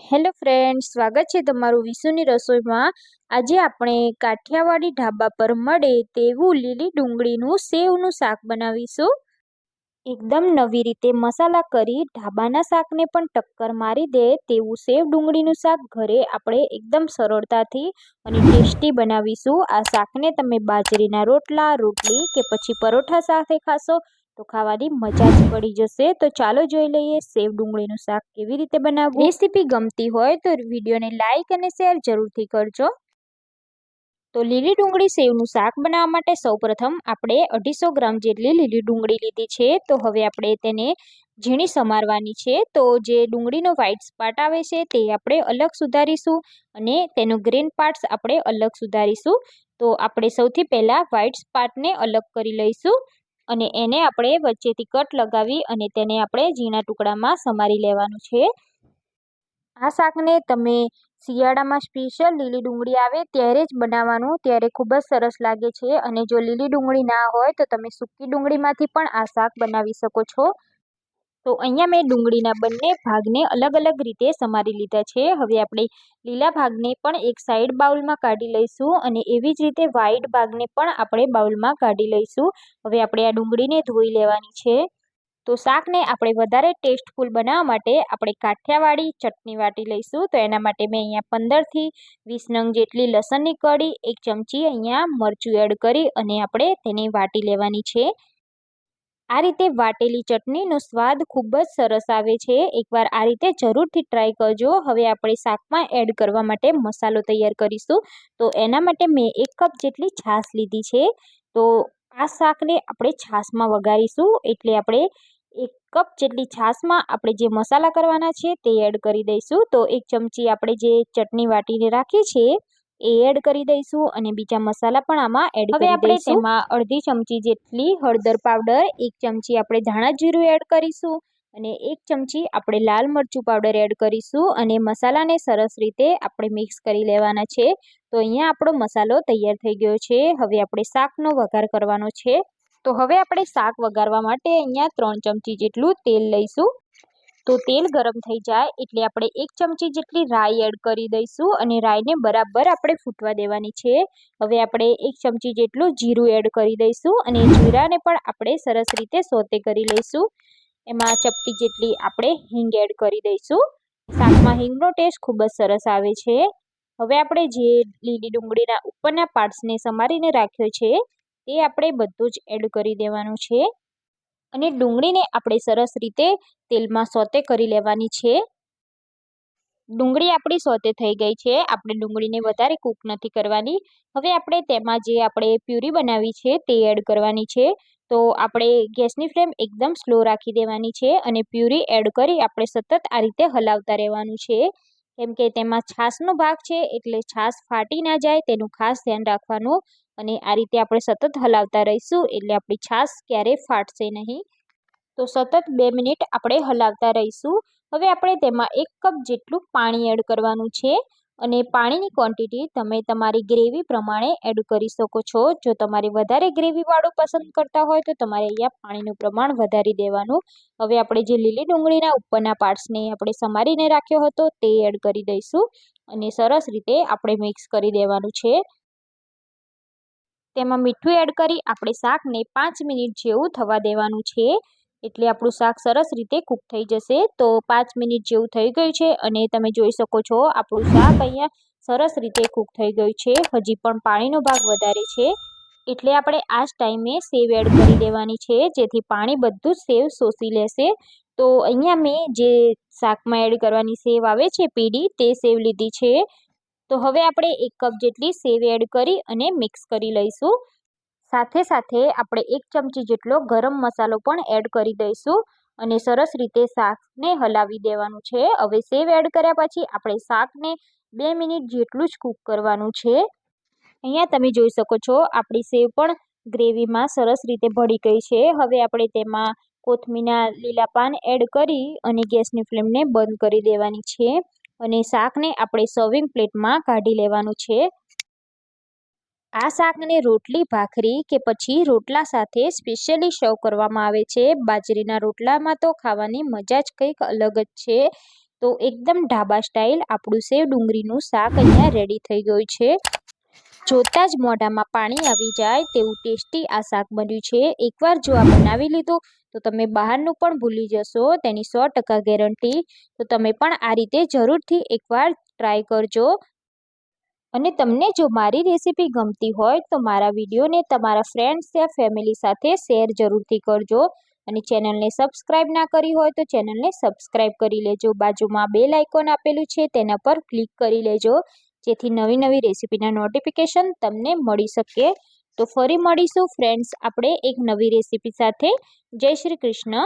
Hello friends, સ્વાગત છે તમારું વિશુની રસોઈમાં। આજે આપણે કાઠિયાવાડી ઢાબા પર મળે તેવું લીલી ડુંગળીનું સેવનું શાક બનાવીશું। એકદમ નવી રીતે મસાલા કરી ઢાબાના શાકને પણ ટક્કર મારી દે તેવું સેવ ડુંગળીનું શાક ઘરે આપણે એકદમ સરળતાથી અને ટેસ્ટી બનાવીશું। આ શાકને તમે બાજરીના રોટલા, રોટલી કે પછી પરોઠા સાથે ખાશો તો ખાવાની મજા જ પડી જશે। તો ચાલો જોઈ લઈએ સેવ ડુંગળીનું શાક કેવી રીતે બનાવવું। રેસીપી ગમતી હોય તો વિડીયોને લાઇક અને શેર જરૂરથી કરજો। તો લીલી ડુંગળી સેવનું શાક બનાવવા માટે સૌપ્રથમ આપણે 250 ગ્રામ જેટલી લીલી ડુંગળી લીધી છે। તો હવે આપણે તેને ઝીણી સમારવાની છે। તો જે ડુંગળીનો વ્હાઇટ પાર્ટ આવે છે તે આપણે અલગ સુધારીશું અને તેનો ગ્રીન પાર્ટ્સ આપણે અલગ સુધારીશું। તો આપણે સૌથી પહેલાં વ્હાઇટ પાર્ટને અલગ કરી લઈશું અને એને આપણે વચ્ચેથી કટ લગાવી અને તેને આપણે ઝીણા ટુકડામાં સમારી લેવાનું છે। આ શાકને તમે શિયાળામાં સ્પેશિયલ લીલી ડુંગળી આવે ત્યારે જ બનાવવાનું, ત્યારે ખૂબ જ સરસ લાગે છે। અને જો લીલી ડુંગળી ના હોય તો તમે સૂકી ડુંગળીમાંથી પણ આ શાક બનાવી શકો છો। તો અહીંયા મેં ડુંગળીના બંને ભાગને અલગ અલગ રીતે સમારી લીધા છે। હવે આપણે લીલા ભાગને પણ એક સાઈડ બાઉલમાં કાઢી લઈશું અને એવી જ રીતે વ્હાઇટ ભાગને પણ આપણે બાઉલમાં કાઢી લઈશું। હવે આપણે આ ડુંગળીને ધોઈ લેવાની છે। તો શાકને આપણે વધારે ટેસ્ટફુલ બનાવવા માટે આપણે કાઠિયાવાડી ચટણી વાટી લઈશું। તો એના માટે મેં અહીંયા 15 થી 20 નંગ જેટલી લસણની કળી, 1 ચમચી અહીંયા મરચું એડ કરી અને આપણે તેને વાટી લેવાની છે। આ રીતે વાટેલી ચટણીનો સ્વાદ ખૂબ જ સરસ આવે છે। એકવાર આ રીતે જરૂરથી ટ્રાય કરજો। હવે આપણે શાકમાં એડ કરવા માટે મસાલો તૈયાર કરીશું। તો એના માટે મેં 1 કપ જેટલી છાશ લીધી છે। તો આ શાકને આપણે છાશમાં વઘારીશું, એટલે આપણે 1 કપ જેટલી છાશમાં આપણે જે મસાલા કરવાના છે તે એડ કરી દઈશું। તો 1 ચમચી આપણે જે ચટણી વાટીને રાખી છે એ એડ કરી દઈશું અને બીજા મસાલા પણ આમાં એડ કરી દઈશું। હવે આપણે તેમાં અડધી ચમચી જેટલી હળદર પાવડર, 1 ચમચી આપણે ધાણા જીરું એડ કરીશું અને 1 ચમચી આપણે લાલ મરચું પાવડર એડ કરીશું અને મસાલાને સરસ રીતે આપણે મિક્સ કરી લેવાના છે। તો અહીંયા આપણો મસાલો તૈયાર થઈ ગયો છે। હવે આપણે શાકનો વઘાર કરવાનો છે। તો હવે આપણે શાક વઘારવા માટે અહીંયા 3 ચમચી જેટલું તેલ લઈશું। તો તેલ ગરમ થઈ જાય એટલે આપણે 1 ચમચી જેટલી રાઈ એડ કરી દઈશું અને રાઈને બરાબર આપણે ફૂટવા દેવાની છે। હવે આપણે 1 ચમચી જેટલું જીરું એડ કરી દઈશું અને જીરાને પણ આપણે સરસ રીતે સોતે કરી લઈશું। એમાં ચપટી જેટલી આપણે હિંગ એડ કરી દઈશું। શાકમાં હિંગનો ટેસ્ટ ખૂબ જ સરસ આવે છે। હવે આપણે જે લીલી ડુંગળીના ઉપરના પાર્ટ્સને સમારીને રાખ્યો છે તે આપણે બધું જ એડ કરી દેવાનું છે અને ડુંગળીને આપણે સરસ રીતે તેલમાં સોતે કરી લેવાની છે। ડુંગળી આપણી સોતે થઈ ગઈ છે। આપણે ડુંગળીને વધારે કૂક નથી કરવાની। હવે આપણે તેમાં જે આપણે પ્યુરી બનાવી છે તે એડ કરવાની છે। તો આપણે ગેસની ફ્લેમ એકદમ સ્લો રાખી દેવાની છે અને પ્યુરી એડ કરી આપણે સતત આ રીતે હલાવતા રહેવાનું છે, કેમ કે તેમાં છાશનો ભાગ છે એટલે છાશ ફાટી ના જાય તેનું ખાસ ધ્યાન રાખવાનું અને આ રીતે આપણે સતત હલાવતા રહીશું એટલે આપણી છાશ ક્યારેય ફાટશે નહીં। તો સતત 2 મિનિટ આપણે હલાવતા રહીશું। હવે આપણે તેમાં 1 કપ જેટલું પાણી એડ કરવાનું છે અને પાણીની ક્વોન્ટિટી તમે તમારી ગ્રેવી પ્રમાણે એડ કરી શકો છો। જો તમારે વધારે ગ્રેવીવાળું પસંદ કરતા હોય તો તમારે અહીંયા પાણીનું પ્રમાણ વધારી દેવાનું। હવે આપણે જે લીલી ડુંગળીના ઉપરના પાર્ટ્સને આપણે સમારીને રાખ્યો હતો તે એડ કરી દઈશું અને સરસ રીતે આપણે મિક્સ કરી દેવાનું છે। તેમાં મીઠું એડ કરી આપણે શાકને 5 મિનિટ જેવું થવા દેવાનું છે, એટલે આપણું શાક સરસ રીતે કૂક થઈ જશે। તો 5 મિનિટ જેવું થઈ ગયું છે અને તમે જોઈ શકો છો આપણું શાક અહીંયા સરસ રીતે કૂક થઈ ગયું છે। હજી પણ પાણીનો ભાગ વધારે છે એટલે આપણે આ જ ટાઈમે સેવ એડ કરી દેવાની છે, જેથી પાણી બધું જ સેવ શોષી લેશે। તો અહીંયા મેં જે શાકમાં એડ કરવાની સેવ આવે છે પીળી, તે સેવ લીધી છે। તો હવે આપણે 1 કપ જેટલી સેવ એડ કરી અને મિક્સ કરી લઈશું। સાથે સાથે આપણે 1 ચમચી જેટલો ગરમ મસાલો પણ એડ કરી દઈશું અને સરસ રીતે શાકને હલાવી દેવાનું છે। હવે સેવ એડ કર્યા પછી આપણે શાકને 2 મિનિટ જેટલું જ કૂક કરવાનું છે। અહીંયા તમે જોઈ શકો છો આપણી સેવ પણ ગ્રેવીમાં સરસ રીતે ભળી ગઈ છે। હવે આપણે તેમાં કોથમીરના લીલા પાન એડ કરી અને ગેસની ફ્લેમને બંધ કરી દેવાની છે અને શાકને આપણે સર્વિંગ પ્લેટમાં કાઢી લેવાનું છે। આ શાકને રોટલી, ભાખરી કે પછી રોટલા સાથે સ્પેશિયલી સર્વ કરવામાં આવે છે। બાજરીના રોટલામાં તો ખાવાની મજા જ કંઈક અલગ જ છે। તો એકદમ ઢાબા સ્ટાઇલ આપણું સેવ ડુંગળીનું શાક અહીંયા રેડી થઈ ગયું છે। જોતાં જ મોઢામાં પાણી આવી જાય તેવું ટેસ્ટી આ શાક બન્યું છે। એકવાર જો આ બનાવી લીધું તો તમે બહારનું પણ ભૂલી જશો, તેની 100% ગેરંટી। તો તમે પણ આ રીતે જરૂરથી એકવાર ટ્રાય કરજો। અને તમને જો મારી રેસીપી ગમતી હોય તો મારા વિડીયોને તમારા ફ્રેન્ડ્સ યા ફેમિલી સાથે શેર જરૂરથી કરજો। અને ચેનલને સબસ્ક્રાઇબ ના કરી હોય તો ચેનલને સબસ્ક્રાઇબ કરી લેજો। બાજુમાં બેલ આઇકોન આપેલું છે તેના પર ક્લિક કરી લેજો, જેથી નવી નવી રેસીપીના નોટિફિકેશન તમને મળી શકે। તો ફરી મળીશું ફ્રેન્ડ્સ આપણે એક નવી રેસીપી સાથે। જય શ્રી કૃષ્ણ।